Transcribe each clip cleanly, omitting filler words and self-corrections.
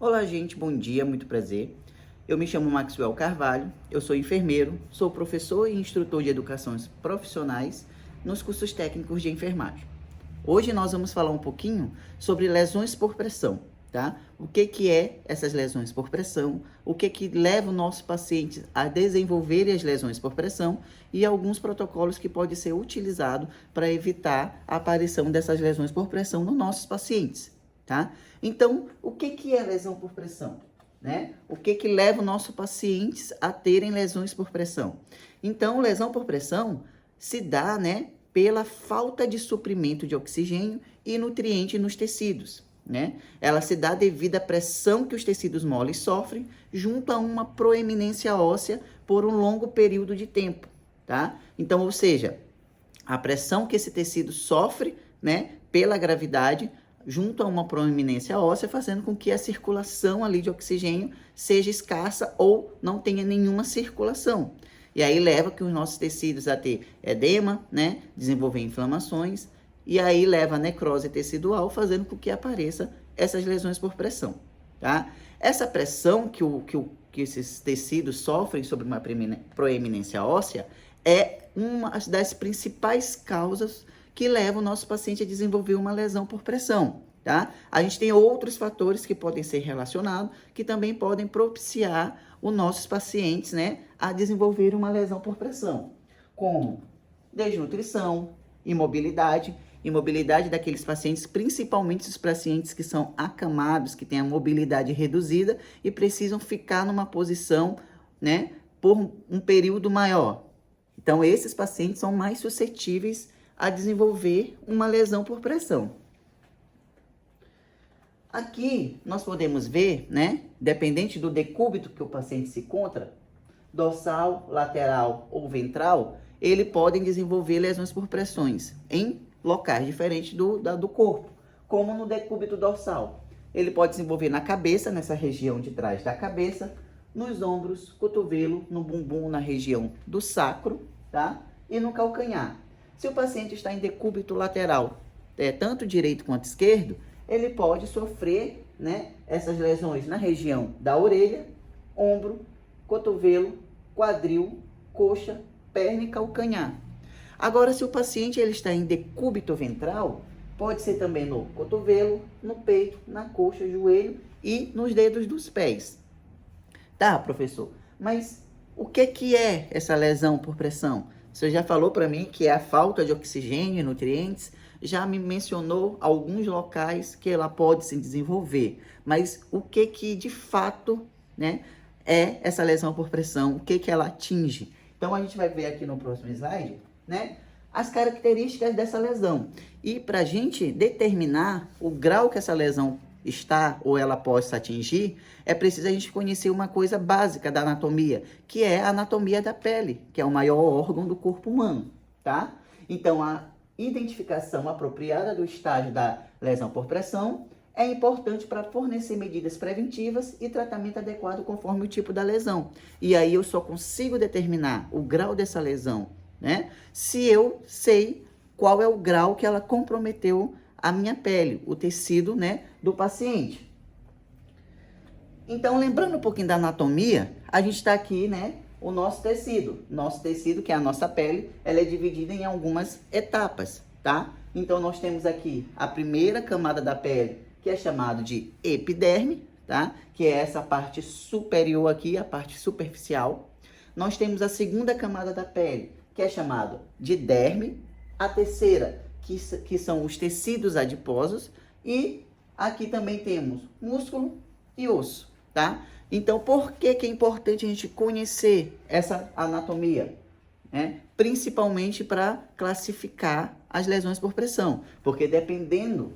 Olá, gente, bom dia, muito prazer. Eu me chamo Maxwell Carvalho, eu sou enfermeiro, sou professor e instrutor de educações profissionais nos cursos técnicos de enfermagem. Hoje nós vamos falar um pouquinho sobre lesões por pressão, tá? O que é essas lesões por pressão, o que leva o nosso paciente a desenvolver as lesões por pressão e alguns protocolos que podem ser utilizados para evitar a aparição dessas lesões por pressão nos nossos pacientes, tá? Então, o que é lesão por pressão? Né? O que leva o nosso pacientes a terem lesões por pressão? Então, lesão por pressão se dá, né, pela falta de suprimento de oxigênio e nutriente nos tecidos, né? Ela se dá devido à pressão que os tecidos moles sofrem junto a uma proeminência óssea por um longo período de tempo, tá? Então, ou seja, a pressão que esse tecido sofre, né, pela gravidade, junto a uma proeminência óssea, fazendo com que a circulação ali de oxigênio seja escassa ou não tenha nenhuma circulação. E aí leva que os nossos tecidos a ter edema, né, desenvolver inflamações, e aí leva a necrose tecidual, fazendo com que apareça essas lesões por pressão, tá? Essa pressão que esses tecidos sofrem sobre uma proeminência óssea é uma das principais causas que leva o nosso paciente a desenvolver uma lesão por pressão, tá? A gente tem outros fatores que podem ser relacionados, que também podem propiciar os nossos pacientes, né, a desenvolver uma lesão por pressão, como desnutrição, imobilidade daqueles pacientes, principalmente os pacientes que são acamados, que têm a mobilidade reduzida e precisam ficar numa posição, né, por um período maior. Então, esses pacientes são mais suscetíveis a desenvolver uma lesão por pressão. Aqui nós podemos ver, né, dependente do decúbito que o paciente se encontra, dorsal, lateral ou ventral, ele podem desenvolver lesões por pressões em locais diferentes do corpo, como no decúbito dorsal. Ele pode desenvolver na cabeça, nessa região de trás da cabeça, nos ombros, cotovelo, no bumbum, na região do sacro, tá? E no calcanhar. Se o paciente está em decúbito lateral, tanto direito quanto esquerdo, ele pode sofrer, né, essas lesões na região da orelha, ombro, cotovelo, quadril, coxa, perna e calcanhar. Agora, se o paciente ele está em decúbito ventral, pode ser também no cotovelo, no peito, na coxa, joelho e nos dedos dos pés. Tá, professor, mas o que é essa lesão por pressão? Você já falou para mim que é a falta de oxigênio e nutrientes, já me mencionou alguns locais que ela pode se desenvolver, mas o que de fato, né, é essa lesão por pressão, o que ela atinge? Então, a gente vai ver aqui no próximo slide, né, as características dessa lesão. E para a gente determinar o grau que essa lesão está ou ela possa atingir, é preciso a gente conhecer uma coisa básica da anatomia, que é a anatomia da pele, que é o maior órgão do corpo humano, tá? Então, a identificação apropriada do estágio da lesão por pressão é importante para fornecer medidas preventivas e tratamento adequado conforme o tipo da lesão. E aí eu só consigo determinar o grau dessa lesão, né, se eu sei qual é o grau que ela comprometeu a minha pele, o tecido, né, do paciente. Então, lembrando um pouquinho da anatomia, a gente está aqui, né, o nosso tecido. Nosso tecido, que é a nossa pele, ela é dividida em algumas etapas, tá? Então, nós temos aqui a primeira camada da pele, que é chamada de epiderme, tá? Que é essa parte superior aqui, a parte superficial. Nós temos a segunda camada da pele, que é chamada de derme. A terceira, que são os tecidos adiposos. E aqui também temos músculo e osso, tá? Então, por que é importante a gente conhecer essa anatomia? Principalmente para classificar as lesões por pressão. Porque dependendo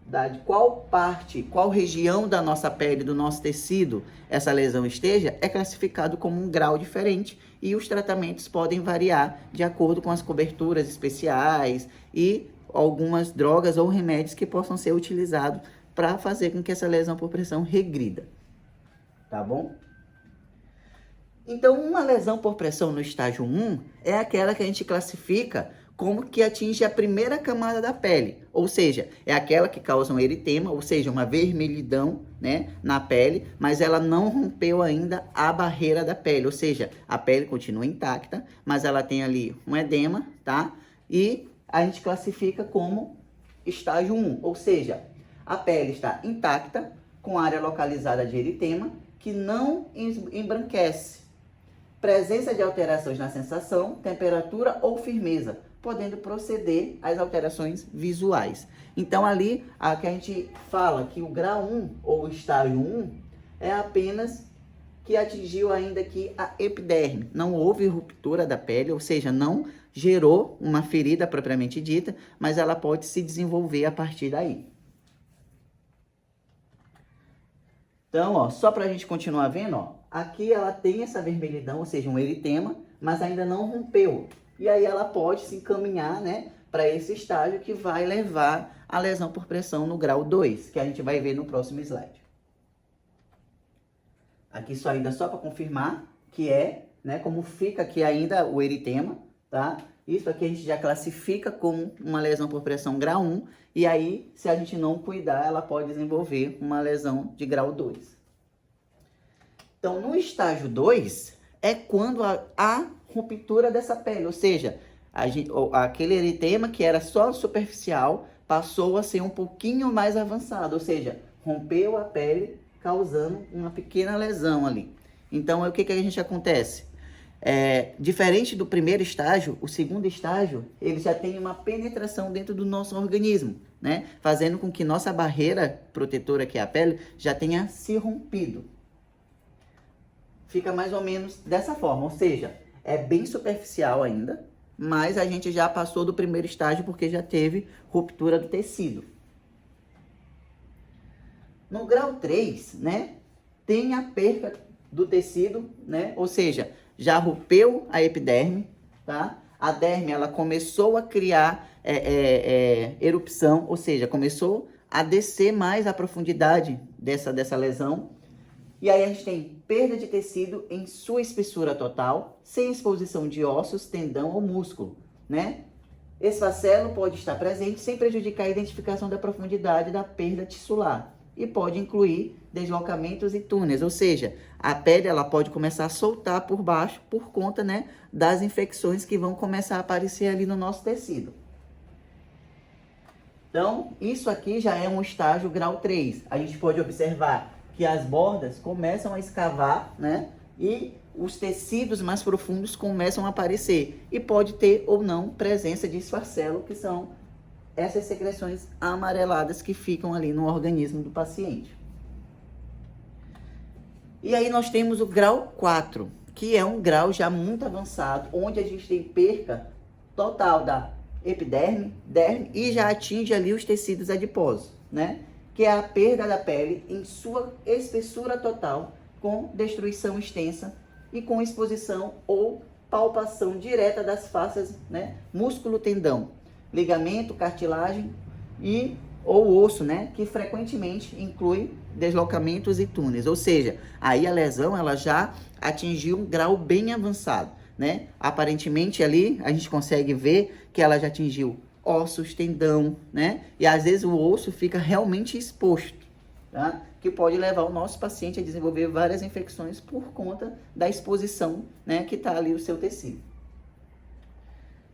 de qual parte, qual região da nossa pele, do nosso tecido, essa lesão esteja, é classificado como um grau diferente e os tratamentos podem variar de acordo com as coberturas especiais e algumas drogas ou remédios que possam ser utilizados para fazer com que essa lesão por pressão regrida. Tá bom? Então, uma lesão por pressão no estágio 1 é aquela que a gente classifica como que atinge a primeira camada da pele, ou seja, é aquela que causa um eritema, ou seja, uma vermelhidão, né, na pele, mas ela não rompeu ainda a barreira da pele, ou seja, a pele continua intacta, mas ela tem ali um edema, tá? E a gente classifica como estágio 1, ou seja, a pele está intacta, com área localizada de eritema, que não embranquece. Presença de alterações na sensação, temperatura ou firmeza, podendo proceder às alterações visuais. Então, ali, a que a gente fala que o grau 1 ou estágio 1 é apenas que atingiu ainda aqui a epiderme. Não houve ruptura da pele, ou seja, não gerou uma ferida propriamente dita, mas ela pode se desenvolver a partir daí. Então, ó, só para a gente continuar vendo, ó, aqui ela tem essa vermelhidão, ou seja, um eritema, mas ainda não rompeu. E aí ela pode se encaminhar, né, para esse estágio que vai levar a lesão por pressão no grau 2, que a gente vai ver no próximo slide. Aqui só ainda só para confirmar que é, né, como fica aqui ainda o eritema, tá? Isso aqui a gente já classifica como uma lesão por pressão grau 1, e aí, se a gente não cuidar, ela pode desenvolver uma lesão de grau 2. Então, no estágio 2, é quando há ruptura dessa pele, ou seja, aquele eritema que era só superficial passou a ser um pouquinho mais avançado, ou seja, rompeu a pele, causando uma pequena lesão ali. Então, o que a gente acontece? Diferente do primeiro estágio, o segundo estágio, ele já tem uma penetração dentro do nosso organismo, né? Fazendo com que nossa barreira protetora, que é a pele, já tenha se rompido. Fica mais ou menos dessa forma, ou seja, é bem superficial ainda, mas a gente já passou do primeiro estágio porque já teve ruptura do tecido. No grau 3, né, tem a perca do tecido, né? Ou seja, já rompeu a epiderme, tá? A derme, ela começou a criar erupção, ou seja, começou a descer mais a profundidade dessa lesão. E aí a gente tem perda de tecido em sua espessura total, sem exposição de ossos, tendão ou músculo, né? Esfacelo pode estar presente sem prejudicar a identificação da profundidade da perda tissular. E pode incluir deslocamentos e túneis, ou seja, a pele ela pode começar a soltar por baixo por conta, né, das infecções que vão começar a aparecer ali no nosso tecido. Então, isso aqui já é um estágio grau 3. A gente pode observar que as bordas começam a escavar, né, e os tecidos mais profundos começam a aparecer. E pode ter ou não presença de esfacelo, que são essas secreções amareladas que ficam ali no organismo do paciente. E aí nós temos o grau 4, que é um grau já muito avançado, onde a gente tem perca total da epiderme, derme e já atinge ali os tecidos adiposos, né? Que é a perda da pele em sua espessura total, com destruição extensa e com exposição ou palpação direta das faces, né? Músculo-tendão, ligamento, cartilagem e ou osso, né, que frequentemente inclui deslocamentos e túneis, ou seja, aí a lesão ela já atingiu um grau bem avançado, né? Aparentemente ali a gente consegue ver que ela já atingiu ossos, tendão, né? E às vezes o osso fica realmente exposto, tá? Que pode levar o nosso paciente a desenvolver várias infecções por conta da exposição, né, que está ali o seu tecido.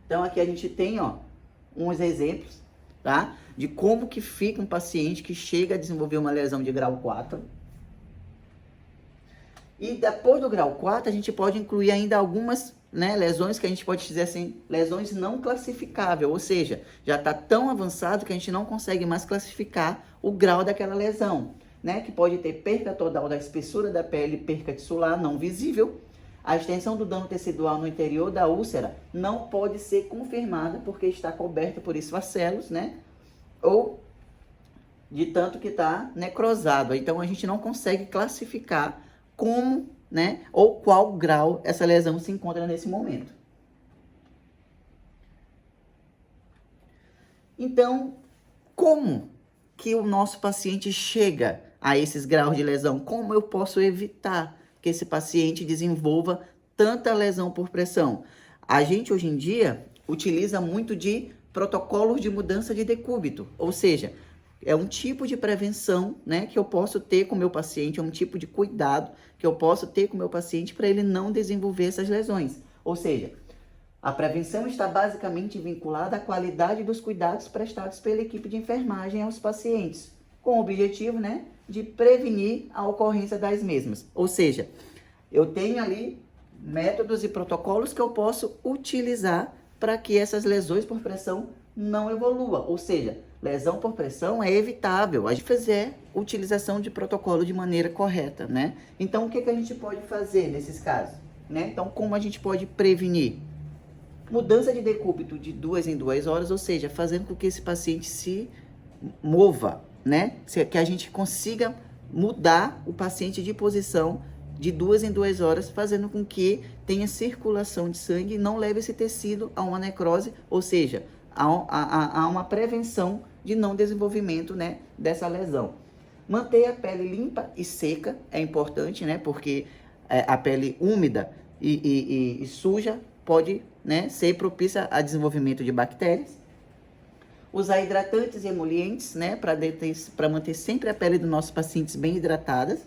Então aqui a gente tem, ó, uns exemplos, tá? De como que fica um paciente que chega a desenvolver uma lesão de grau 4. E depois do grau 4, a gente pode incluir ainda algumas, né, lesões que a gente pode dizer assim, lesões não classificáveis, ou seja, já está tão avançado que a gente não consegue mais classificar o grau daquela lesão, né? Que pode ter perca total da espessura da pele, perca tissular não visível. A extensão do dano tecidual no interior da úlcera não pode ser confirmada porque está coberta por esfacelos, né? Ou de tanto que está necrosado. Então, a gente não consegue classificar como, né? Ou qual grau essa lesão se encontra nesse momento. Então, como que o nosso paciente chega a esses graus de lesão? Como eu posso evitar que esse paciente desenvolva tanta lesão por pressão? A gente, hoje em dia, utiliza muito de protocolos de mudança de decúbito, ou seja, é um tipo de prevenção, né, que eu posso ter com o meu paciente, é um tipo de cuidado que eu posso ter com o meu paciente para ele não desenvolver essas lesões. Ou seja, a prevenção está basicamente vinculada à qualidade dos cuidados prestados pela equipe de enfermagem aos pacientes, com o objetivo, né, de prevenir a ocorrência das mesmas. Ou seja, eu tenho ali métodos e protocolos que eu posso utilizar para que essas lesões por pressão não evoluam. Ou seja, lesão por pressão é evitável, a gente fizer utilização de protocolo de maneira correta, né? Então, o que a gente pode fazer nesses casos, né? Então, como a gente pode prevenir? Mudança de decúbito de 2 em 2 horas, ou seja, fazendo com que esse paciente se mova, né? Que a gente consiga mudar o paciente de posição de 2 em 2 horas, fazendo com que tenha circulação de sangue e não leve esse tecido a uma necrose, ou seja, há uma prevenção de não desenvolvimento, né, dessa lesão. Manter a pele limpa e seca é importante, né, porque a pele úmida e suja pode, né, ser propícia a desenvolvimento de bactérias. Usar hidratantes e emolientes, né, para manter sempre a pele dos nossos pacientes bem hidratadas.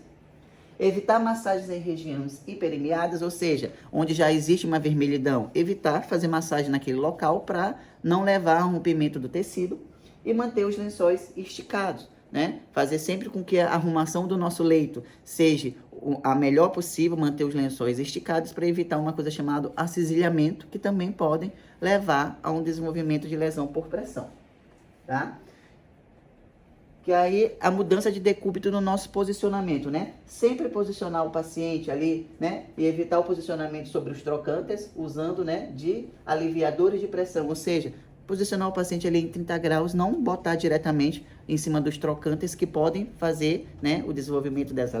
Evitar massagens em regiões hiperemiadas, ou seja, onde já existe uma vermelhidão, evitar fazer massagem naquele local para não levar a rompimento do tecido. E manter os lençóis esticados, né? Fazer sempre com que a arrumação do nosso leito seja a melhor possível, manter os lençóis esticados para evitar uma coisa chamada acisilhamento, que também podem levar a um desenvolvimento de lesão por pressão, tá? Que aí a mudança de decúbito no nosso posicionamento, né? Sempre posicionar o paciente ali, né? E evitar o posicionamento sobre os trocantes, usando, né, de aliviadores de pressão, ou seja, posicionar o paciente ali em 30 graus, não botar diretamente em cima dos trocantes que podem fazer, né, o desenvolvimento dessa